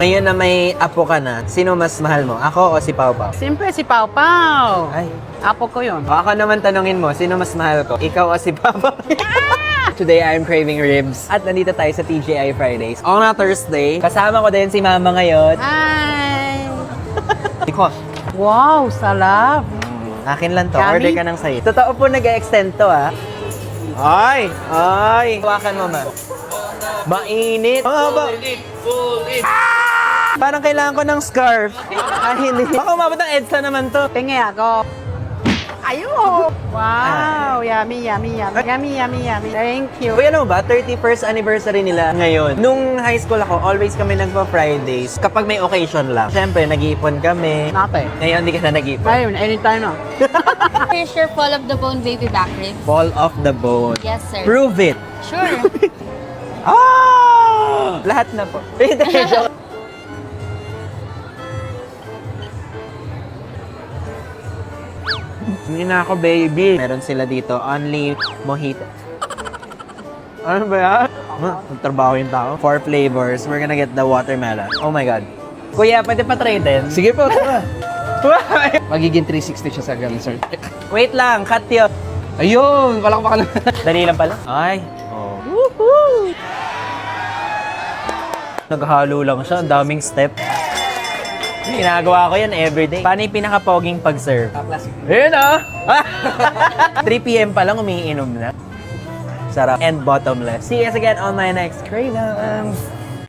Ngayon na may apo ka na, sino mas mahal mo? Ako o si Pau Pau? Siyempre si Pau Pau. Ay. Apo ko yun. O ako naman tanungin mo, sino mas mahal ko? Ikaw o si Pau Pau? Today, I'm craving ribs. At nandito tayo sa TGI Fridays. On a Thursday, kasama ko din si Mama ngayon. Hi! Iko, Wow, salap. akin lang to. Yummy. Order ka ng sa'yo. Totoo po nag-extend to, ah. Ay! Ay! Hawakan mo, ma. Mainit. Parang kailangan ko ng scarf. Ay, hindi. Baka umabot ng EDSA naman to. Tingi ako. Ayun! Wow! Yummy, yummy, yummy. Yummy, yummy, yummy. Thank you. Uy, ano ba? 31st anniversary nila ngayon. Nung high school ako, always kami nagpa-Fridays kapag may occasion lang. Siyempre, nag-iipon kami. Nate. Ngayon, hindi ka na nag-iipon. Ayun, anytime na. Here's your fall of the bone baby back ribs. Fall off the bone. Yes, sir. Prove it. Sure. Ah! Lahat na po. Hindi na ako, baby. Meron sila dito, only mojito. Ano ba yan? Magtrabaho yung tao. 4 flavors. We're gonna get the watermelon. Oh my God. Kuya, pwede pa try din? Sige po, tara. Magiging 360 siya sa ganun, sir. Wait lang, cut yun. Ayun, palakpakan na. Dali lang pala. Ay. Oh. Woohoo! Naghalo lang siya. Ang daming step. Ginagawa ko yan everyday. Paano yung pinaka-poging pag-serve? Classic. Ayun ah! 3 p.m. pa lang umiinom na. Sarap. And bottomless. See you guys again on my next Cravings.